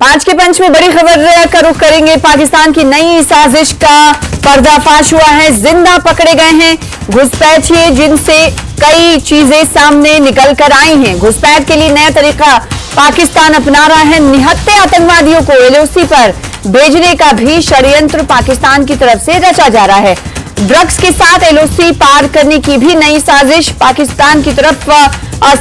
पांच के पंच में बड़ी खबर का रुख करेंगे। पाकिस्तान की नई साजिश का पर्दाफाश हुआ है। जिंदा पकड़े गए हैं घुसपैठिए, जिनसे कई चीजें सामने निकल कर आई हैं। घुसपैठ के लिए नया तरीका पाकिस्तान अपना रहा है। निहत्थे आतंकवादियों को एलओसी पर भेजने का भी षड्यंत्र पाकिस्तान की तरफ से रचा जा रहा है। ड्रग्स के साथ एलओसी पार करने की भी नई साजिश पाकिस्तान की तरफ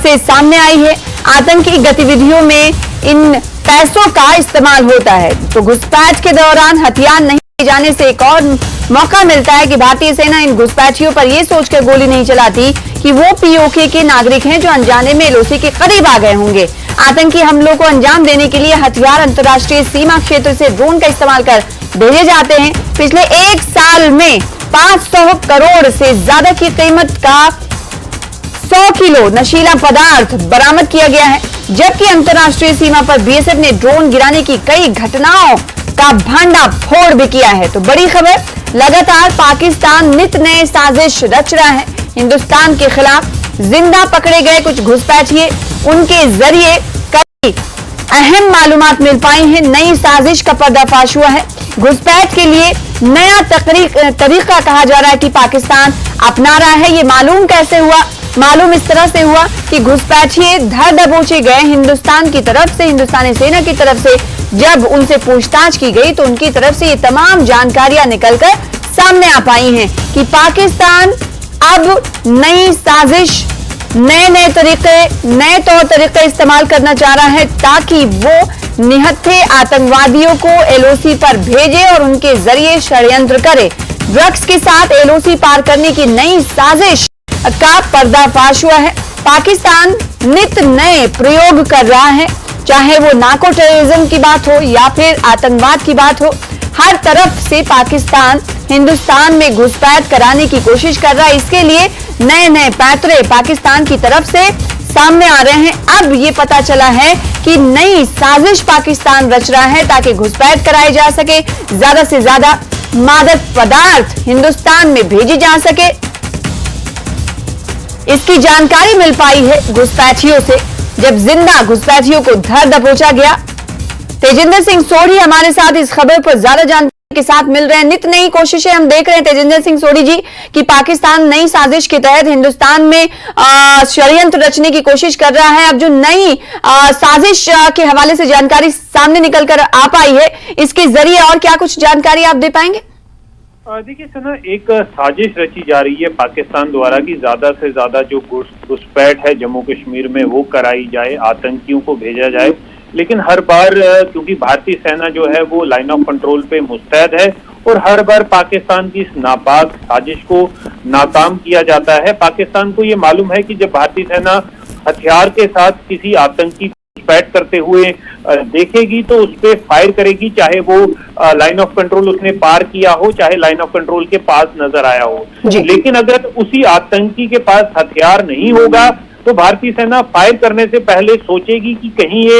से सामने आई है। आतंकी गतिविधियों में इन पैसों का इस्तेमाल होता है, तो घुसपैठ के दौरान हथियार नहीं ले जाने से एक और मौका मिलता है कि भारतीय सेना इन घुसपैठियों पर यह सोचकर गोली नहीं चलाती कि वो पीओके के नागरिक हैं जो अनजाने में एलओसी के करीब आ गए होंगे। आतंकी हमलों को अंजाम देने के लिए हथियार अंतर्राष्ट्रीय सीमा क्षेत्र से ड्रोन का इस्तेमाल कर भेजे जाते हैं। पिछले एक साल में 500 करोड़ से ज्यादा की कीमत का 100 किलो नशीला पदार्थ बरामद किया गया है, जबकि अंतर्राष्ट्रीय सीमा पर बीएसएफ ने ड्रोन गिराने की कई घटनाओं का भांडाफोड़ भी किया है। तो बड़ी खबर, लगातार पाकिस्तान नित नए साजिश रच रहा है हिंदुस्तान के खिलाफ। जिंदा पकड़े गए कुछ घुसपैठिए, उनके जरिए कई अहम मालूमात मिल पाई हैं। नई साजिश का पर्दाफाश हुआ है। घुसपैठ के लिए नया तरीका कहा जा रहा है कि पाकिस्तान अपना रहा है। ये मालूम कैसे हुआ? मालूम इस तरह से हुआ कि घुसपैठिए धर दबोचे गए हिंदुस्तान की तरफ से, हिंदुस्तानी सेना की तरफ से। जब उनसे पूछताछ की गई तो उनकी तरफ से ये तमाम जानकारियां निकलकर सामने आ पाई हैं कि पाकिस्तान अब नई साजिश, नए तरीके, नए तौर तरीके इस्तेमाल करना चाह रहा है ताकि वो निहत्थे आतंकवादियों को एलओसी पर भेजे और उनके जरिए षड्यंत्र करे। ड्रग्स के साथ एलओसी पार करने की नई साजिश का पर्दाफाश हुआ है। पाकिस्तान नित नए प्रयोग कर रहा है, चाहे वो नार्को टेररिज्म की बात हो या फिर आतंकवाद की बात हो। हर तरफ से पाकिस्तान हिंदुस्तान में घुसपैठ कराने की कोशिश कर रहा है। इसके लिए नए पैतरे पाकिस्तान की तरफ से सामने आ रहे हैं। अब ये पता चला है कि नई साजिश पाकिस्तान रच रहा है ताकि घुसपैठ कराई जा सके, ज्यादा से ज्यादा मादक पदार्थ हिंदुस्तान में भेजी जा सके। इसकी जानकारी मिल पाई है घुसपैठियों से। जब जिंदा घुसपैठियों को धर दबोचा गया। तेजिंदर सिंह सोढ़ी हमारे साथ इस खबर पर ज्यादा जानकारी के साथ मिल रहे हैं। नित नई कोशिशें हम देख रहे हैं तेजिंदर सिंह सोढ़ी जी कि पाकिस्तान नई साजिश के तहत हिंदुस्तान में षड्यंत्र रचने की कोशिश कर रहा है। अब जो नई साजिश के हवाले से जानकारी सामने निकल कर आ पाई है, इसके जरिए और क्या कुछ जानकारी आप दे पाएंगे? देखिए सना, एक साजिश रची जा रही है पाकिस्तान द्वारा कि ज्यादा से ज्यादा जो घुसपैठ है जम्मू कश्मीर में वो कराई जाए, आतंकियों को भेजा जाए। लेकिन हर बार क्योंकि भारतीय सेना जो है वो लाइन ऑफ कंट्रोल पे मुस्तैद है और हर बार पाकिस्तान की इस नापाक साजिश को नाकाम किया जाता है। पाकिस्तान को ये मालूम है कि जब भारतीय सेना हथियार के साथ किसी आतंकी घुसपैठ करते हुए देखेगी तो उस पर फायर करेगी, चाहे वो लाइन ऑफ कंट्रोल उसने पार किया हो, चाहे लाइन ऑफ कंट्रोल के पास नजर आया हो। लेकिन अगर उसी आतंकी के पास हथियार नहीं होगा तो भारतीय सेना फायर करने से पहले सोचेगी कि कहीं ये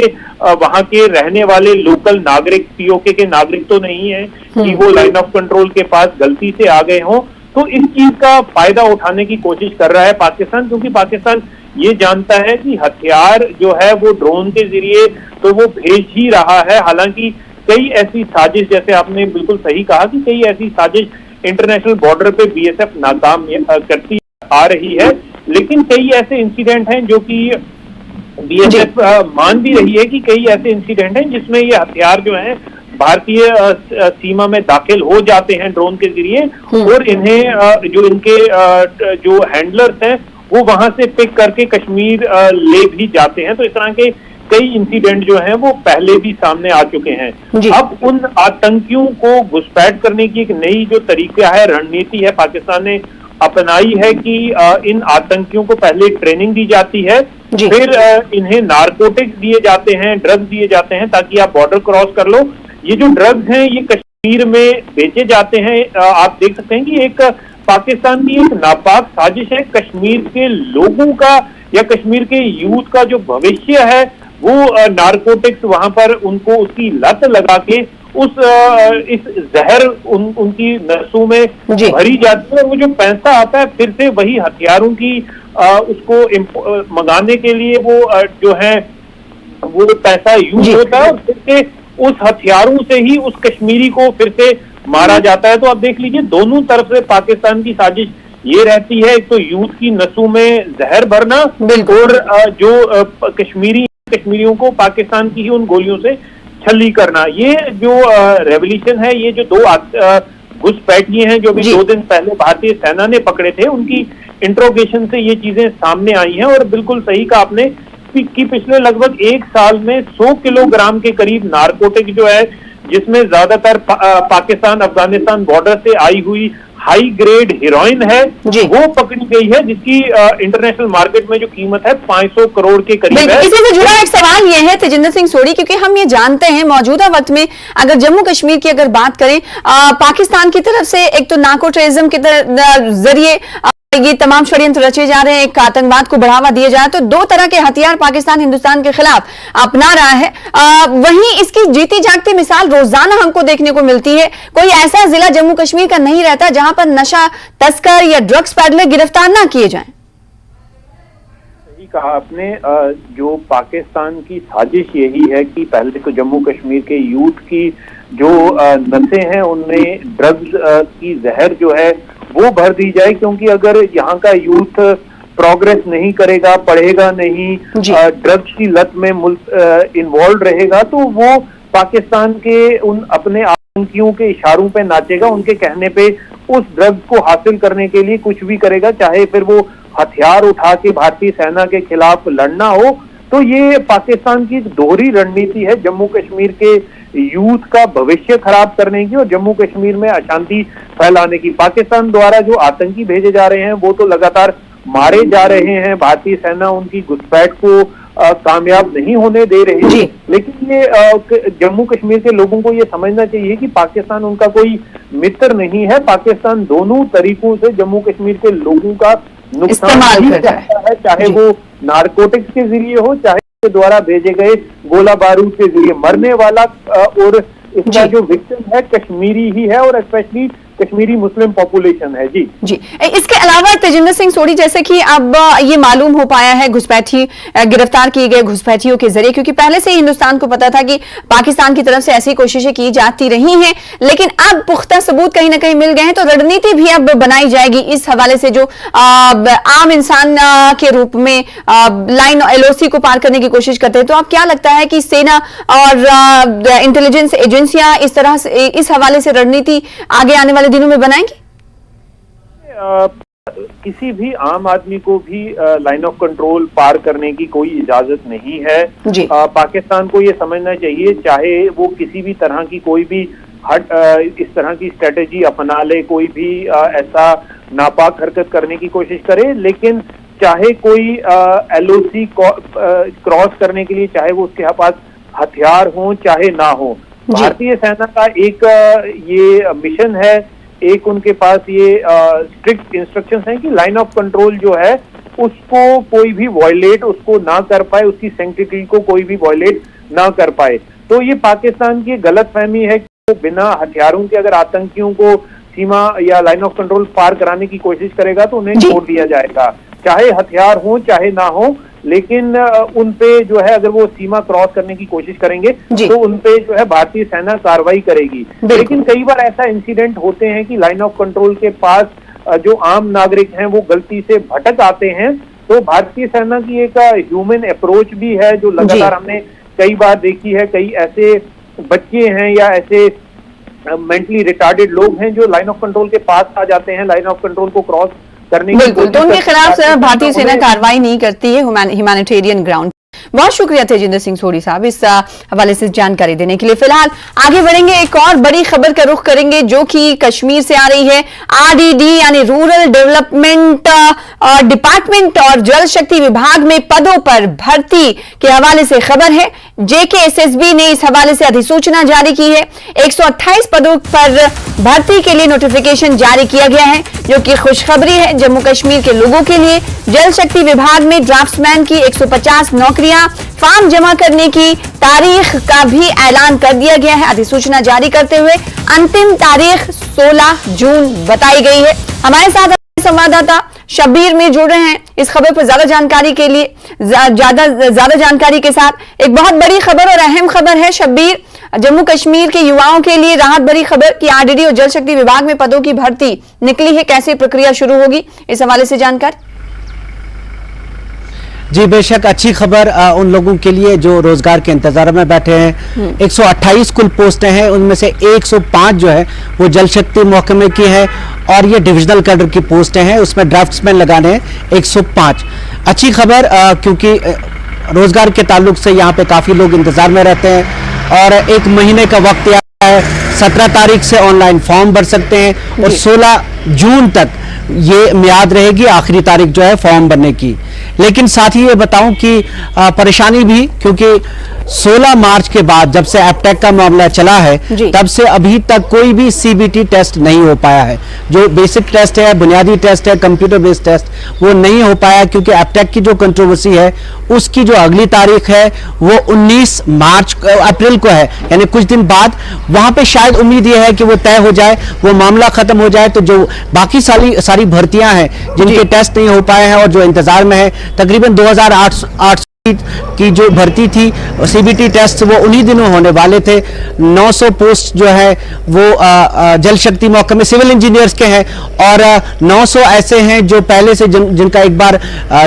वहां के रहने वाले लोकल नागरिक, पीओके के नागरिक तो नहीं है कि वो लाइन ऑफ कंट्रोल के पास गलती से आ गए हों। तो इस चीज का फायदा उठाने की कोशिश कर रहा है पाकिस्तान, क्योंकि पाकिस्तान ये जानता है कि हथियार जो है वो ड्रोन के जरिए तो वो भेज ही रहा है। हालांकि कई ऐसी साजिश, जैसे आपने बिल्कुल सही कहा कि कई ऐसी साजिश इंटरनेशनल बॉर्डर पे बीएसएफ नाकाम करती आ रही है, लेकिन कई ऐसे इंसिडेंट हैं जो कि बीएसएफ मान भी रही है कि कई ऐसे इंसिडेंट हैं जिसमें ये हथियार जो है भारतीय सीमा में दाखिल हो जाते हैं ड्रोन के जरिए और इन्हें जो इनके जो हैंडलर्स हैं वो वहां से पिक करके कश्मीर ले भी जाते हैं। तो इस तरह के कई इंसिडेंट जो हैं वो पहले भी सामने आ चुके हैं। अब उन आतंकियों को घुसपैठ करने की एक नई जो तरीका है, रणनीति है, पाकिस्तान ने अपनाई है कि इन आतंकियों को पहले ट्रेनिंग दी जाती है, फिर इन्हें नारकोटिक्स दिए जाते हैं, ड्रग्स दिए जाते हैं ताकि आप बॉर्डर क्रॉस कर लो। ये जो ड्रग्स हैं ये कश्मीर में बेचे जाते हैं। आप देख सकते हैं कि एक पाकिस्तान की एक नापाक साजिश है। कश्मीर के लोगों का या कश्मीर के यूथ का जो भविष्य है वो नारकोटिक्स वहां पर उनको उसकी लत लगा के इस जहर उनकी नसों में भरी जाती है और वो जो पैसा आता है फिर से वही हथियारों की उसको मंगाने के लिए वो जो है वो पैसा यूज होता है और फिर से उस हथियारों से ही उस कश्मीरी को फिर से मारा जाता है। तो आप देख लीजिए दोनों तरफ से पाकिस्तान की साजिश ये रहती है, एक तो यूथ की नसों में जहर भरना और जो कश्मीरियों को पाकिस्तान की ही उन गोलियों से छली करना। ये जो रेवोल्यूशन है, ये जो दो घुसपैठिए हैं जो भी 2 दिन पहले भारतीय सेना ने पकड़े थे, उनकी इंट्रोगेशन से ये चीजें सामने आई हैं। और बिल्कुल सही कहा आपने कि पिछले लगभग 1 साल में 100 किलोग्राम के करीब नारकोटिक जो है, जिसमें ज्यादातर पाकिस्तान अफगानिस्तान बॉर्डर से आई हुई हाई ग्रेड हीरोइन है, वो पकड़ी गई है, जिसकी इंटरनेशनल मार्केट में जो कीमत है 500 करोड़ के करीब है। इसी से जुड़ा एक सवाल ये है तेजिंदर सिंह सोढ़ी, क्योंकि हम ये जानते हैं मौजूदा वक्त में अगर जम्मू कश्मीर की अगर बात करें, पाकिस्तान की तरफ से एक तो नार्को टेररिज्म के जरिए ये तमाम षड्यंत्र रचे जा रहे हैं, एक आतंकवाद को बढ़ावा दिया जा रहा है, तो 2 तरह के हथियार पाकिस्तान हिंदुस्तान के खिलाफ अपना रहा है। वहीं इसकी जीती जागती मिसाल रोजाना हमको देखने को मिलती है। कोई ऐसा जिला जम्मू कश्मीर का नहीं रहता जहां पर नशा तस्कर या ड्रग्स पैडलर गिरफ्तार ना किए जाएं। सही कहा आपने, जो पाकिस्तान की साजिश यही है कि पहले तो जम्मू कश्मीर के यूथ की जो नसें हैं उनमें ड्रग्स की जहर जो है वो भर दी जाए, क्योंकि अगर यहाँ का यूथ प्रोग्रेस नहीं करेगा, पढ़ेगा नहीं, ड्रग्स की लत में इन्वॉल्व रहेगा, तो वो पाकिस्तान के उन अपने आतंकियों के इशारों पे नाचेगा, उनके कहने पे उस ड्रग्स को हासिल करने के लिए कुछ भी करेगा, चाहे फिर वो हथियार उठा के भारतीय सेना के खिलाफ लड़ना हो। तो ये पाकिस्तान की दोहरी रणनीति है जम्मू कश्मीर के यूथ का भविष्य खराब करने की और जम्मू कश्मीर में अशांति फैलाने की। पाकिस्तान द्वारा जो आतंकी भेजे जा रहे हैं वो तो लगातार मारे जा रहे हैं, भारतीय सेना उनकी घुसपैठ को कामयाब नहीं होने दे रही है, लेकिन ये जम्मू कश्मीर के लोगों को ये समझना चाहिए कि पाकिस्तान उनका कोई मित्र नहीं है। पाकिस्तान दोनों तरीकों से जम्मू कश्मीर के लोगों का नुकसान करता है, चाहे वो नारकोटिक्स के जरिए हो, चाहे द्वारा भेजे गए गोला बारूद के जरिए। मरने वाला और इसका जो विक्टिम है कश्मीरी ही है और स्पेशली कश्मीरी मुस्लिम पॉपुलेशन है। जी जी। इसके अलावा तेजिंदर सिंह सोढ़ी, जैसे कि अब ये मालूम हो पाया है घुसपैठी गिरफ्तार किए गए घुसपैठियों के जरिए, क्योंकि पहले से ही हिंदुस्तान को पता था कि पाकिस्तान की तरफ से ऐसी कोशिशें की जाती रही हैं, लेकिन अब पुख्ता सबूत कहीं ना कहीं मिल गए हैं, तो रणनीति भी अब बनाई जाएगी इस हवाले से। जो आम इंसान के रूप में लाइन LOC को पार करने की कोशिश करते हैं, तो आप क्या लगता है कि सेना और इंटेलिजेंस एजेंसियां इस तरह से इस हवाले से रणनीति आगे आने वाले दिनों में बनाएंगे? किसी भी आम आदमी को भी लाइन ऑफ कंट्रोल पार करने की कोई इजाजत नहीं है। पाकिस्तान को ये समझना चाहिए, चाहे वो किसी भी तरह की कोई भी इस तरह की स्ट्रेटेजी अपना ले, कोई भी ऐसा नापाक हरकत करने की कोशिश करे, लेकिन चाहे कोई LOC क्रॉस करने के लिए चाहे वो उसके पास हथियार हो चाहे ना हो, भारतीय सेना का एक ये मिशन है, एक उनके पास ये स्ट्रिक्ट इंस्ट्रक्शंस हैं कि लाइन ऑफ कंट्रोल जो है उसको कोई भी वॉयलेट उसको ना कर पाए, उसकी सैंक्टिटी को कोई भी वॉयलेट ना कर पाए। तो ये पाकिस्तान की गलतफहमी है कि वो बिना हथियारों के अगर आतंकियों को सीमा या लाइन ऑफ कंट्रोल पार कराने की कोशिश करेगा तो उन्हें छोड़ दिया जाएगा, चाहे हथियार हो चाहे ना हो, लेकिन उन पे जो है अगर वो सीमा क्रॉस करने की कोशिश करेंगे तो उन पे जो है भारतीय सेना कार्रवाई करेगी। लेकिन कई बार ऐसा इंसिडेंट होते हैं कि लाइन ऑफ कंट्रोल के पास जो आम नागरिक हैं वो गलती से भटक आते हैं, तो भारतीय सेना की एक ह्यूमन अप्रोच भी है जो लगातार हमने कई बार देखी है। कई ऐसे बच्चे हैं या ऐसे मेंटली रिटार्डेड लोग हैं जो लाइन ऑफ कंट्रोल के पास आ जाते हैं, लाइन ऑफ कंट्रोल को क्रॉस करने की बिल्कुल, तो उनके खिलाफ भारतीय सेना कार्रवाई नहीं करती है ह्यूमैनिटेरियन ग्राउंड। बहुत शुक्रिया तेजिंदर सिंह सोढ़ी साहब इस हवाले से जानकारी देने के लिए। फिलहाल आगे बढ़ेंगे, एक और बड़ी खबर का रुख करेंगे जो कि कश्मीर से आ रही है। RDD यानी रूरल डेवलपमेंट डिपार्टमेंट और जल शक्ति विभाग में पदों पर भर्ती के हवाले से खबर है। JKSSB ने इस हवाले से अधिसूचना जारी की है। 128 पदों पर भर्ती के लिए नोटिफिकेशन जारी किया गया है, जो कि खुशखबरी है जम्मू कश्मीर के लोगों के लिए। जल शक्ति विभाग में ड्राफ्ट्समैन की 150 नौकरियां, फॉर्म जमा करने की तारीख का भी ऐलान कर दिया गया है। अधिसूचना जारी करते हुए अंतिम तारीख 16 जून बताई गई है। हमारे साथ संवाददाता शब्बीर में जुड़ रहे हैं इस खबर पर ज्यादा जानकारी के लिए। ज्यादा जानकारी के साथ एक बहुत बड़ी खबर और अहम खबर है शब्बीर, जम्मू कश्मीर के युवाओं के लिए राहत भरी खबर कि आरडीडी और जल शक्ति विभाग में पदों की भर्ती निकली है, कैसे प्रक्रिया शुरू होगी, इस हवाले से जानकारी। जी बेशक अच्छी खबर उन लोगों के लिए जो रोजगार के इंतजार में बैठे हैं। 128 कुल पोस्टें हैं, उनमें से 105 जो है वो जल शक्ति महकमे की है और ये डिविजनल कैडर की पोस्टें हैं, उसमें ड्राफ्ट्समैन लगाने हैं 105। अच्छी खबर क्योंकि रोजगार के ताल्लुक से यहाँ पे काफी लोग इंतजार में रहते हैं और 1 महीने का वक्त आया है। 17 तारीख से ऑनलाइन फॉर्म भर सकते हैं और 16 जून तक ये मियाद रहेगी आखिरी तारीख जो है फॉर्म भरने की। लेकिन साथ ही ये बताऊं कि परेशानी भी, क्योंकि 16 मार्च के बाद जब से एपटेक का मामला चला है तब से अभी तक कोई भी सीबीटी टेस्ट नहीं हो पाया है। जो बेसिक टेस्ट है, बुनियादी टेस्ट है, कंप्यूटर बेस्ड टेस्ट, वो नहीं हो पाया क्योंकि एपटेक की जो कंट्रोवर्सी है उसकी जो अगली तारीख है वो 19 अप्रैल को है, यानी कुछ दिन बाद। वहां पे शायद उम्मीद ये है कि वो तय हो जाए, वो मामला खत्म हो जाए, तो जो बाकी सारी भर्तियां हैं जिनके टेस्ट नहीं हो पाए हैं और जो इंतजार में है, तकरीबन 2800 की जो भर्ती थी सीबीटी टेस्ट वो उन्हीं दिनों होने वाले थे। 900 पोस्ट जो है वो जल शक्ति महकमे सिविल इंजीनियर्स के हैं और 900 ऐसे हैं जो पहले से जिनका एक बार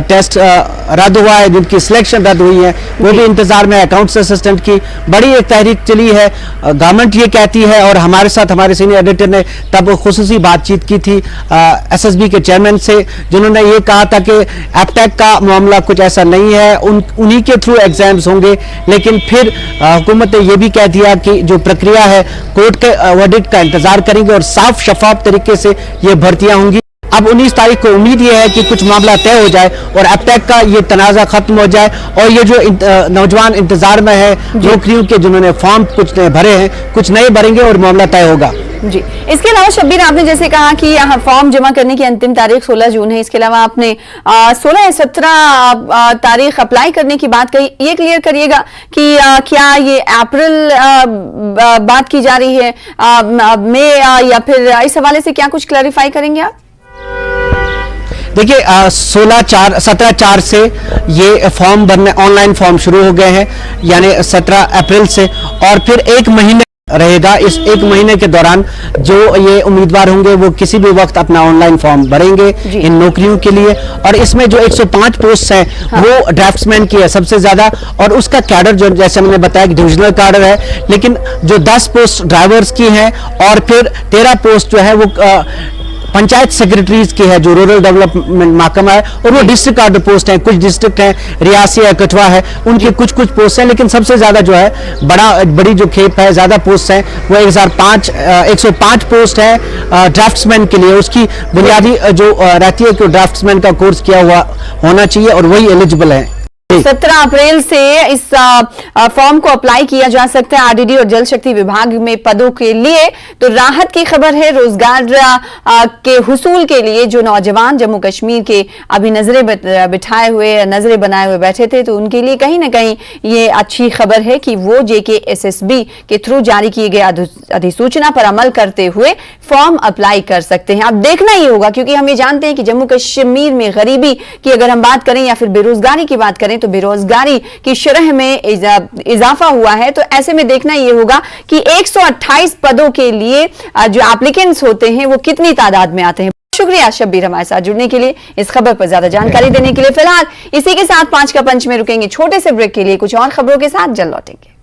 टेस्ट रद्द हुआ है, जिनकी सिलेक्शन रद्द हुई है, वो भी इंतजार में। अकाउंट्स असिस्टेंट की बड़ी एक तहरीक चली है, गवर्नमेंट ये कहती है और हमारे साथ हमारे सीनियर एडिटर ने तब खुसूसी बातचीत की थी एसएसबी के चेयरमैन से, जिन्होंने ये कहा था कि एपटेक का मामला कुछ ऐसा नहीं है, उन्हीं के थ्रू एग्जाम्स होंगे। लेकिन फिर हुकूमत ने यह भी कह दिया कि जो प्रक्रिया है कोर्ट के वर्डिक्ट का इंतजार करेंगे और साफ शफाफ तरीके से ये भर्तियां होंगी। अब 19 तारीख को उम्मीद यह है कि कुछ मामला तय हो जाए और एपटेक का ये तनाजा खत्म हो जाए और ये जो नौजवान इंतजार में है नौकरियों के, जिन्होंने फॉर्म कुछ नए भरे हैं, कुछ नए भरेंगे और मामला तय होगा। जी, इसके अलावा शब्बीर, आपने जैसे कहा कि यहाँ फॉर्म जमा करने की अंतिम तारीख 16 जून है, इसके अलावा आपने 16 या 17 तारीख अप्लाई करने की बात कही, ये क्लियर करिएगा कि क्या ये अप्रैल बात की जा रही है, मई, या फिर इस हवाले से क्या कुछ क्लैरिफाई करेंगे आप? देखिए 17/4 से ये फॉर्म भरने, ऑनलाइन फॉर्म शुरू हो गए हैं, यानी 17 अप्रैल से, और फिर 1 महीने रहेगा। इस 1 महीने के दौरान जो ये उम्मीदवार होंगे वो किसी भी वक्त अपना ऑनलाइन फॉर्म भरेंगे इन नौकरियों के लिए। और इसमें जो 105 पोस्ट हैं वो ड्राफ्ट्समैन की है सबसे ज्यादा, और उसका कैडर जो जैसे मैंने बताया कि डिविजनल कैडर है, लेकिन जो 10 पोस्ट ड्राइवर्स की हैं और फिर 13 पोस्ट जो है वो पंचायत सेक्रेटरीज की है, जो रूरल डेवलपमेंट महकमा है, और वो डिस्ट्रिक्ट कार्डर पोस्ट हैं। कुछ डिस्ट्रिक्ट हैं, रियासी है, कठुआ है, उनकी कुछ पोस्ट हैं, लेकिन सबसे ज्यादा जो है बड़ी जो खेप है, ज्यादा पोस्ट हैं, वो 105 पोस्ट है ड्राफ्ट्समैन के लिए। उसकी बुनियादी जो रहती है कि ड्राफ्ट्समैन का कोर्स किया हुआ होना चाहिए और वही एलिजिबल है। 17 अप्रैल से इस फॉर्म को अप्लाई किया जा सकता है आरडीडी और जल शक्ति विभाग में पदों के लिए। तो राहत की खबर है, रोजगार के हुसूल के लिए जो नौजवान जम्मू कश्मीर के अभी नजरें बिठाए हुए, नजरें बनाए हुए बैठे थे, तो उनके लिए कहीं ना कहीं ये अच्छी खबर है कि वो जेकेएसएसबी के थ्रू जारी किए गए अधिसूचना पर अमल करते हुए फॉर्म अप्लाई कर सकते हैं। अब देखना ही होगा, क्योंकि हम ये जानते हैं कि जम्मू कश्मीर में गरीबी की अगर हम बात करें या फिर बेरोजगारी की बात करें तो बेरोजगारी की शरह में इजाफा हुआ है। तो ऐसे में देखना यह होगा कि 128 पदों के लिए जो एप्लीकेंट्स होते हैं वो कितनी तादाद में आते हैं। शुक्रिया शब्बीर हमारे साथ जुड़ने के लिए, इस खबर पर ज्यादा जानकारी देने के लिए। फिलहाल इसी के साथ 5 का पंच में रुकेंगे छोटे से ब्रेक के लिए, कुछ और खबरों के साथ जल्द लौटेंगे।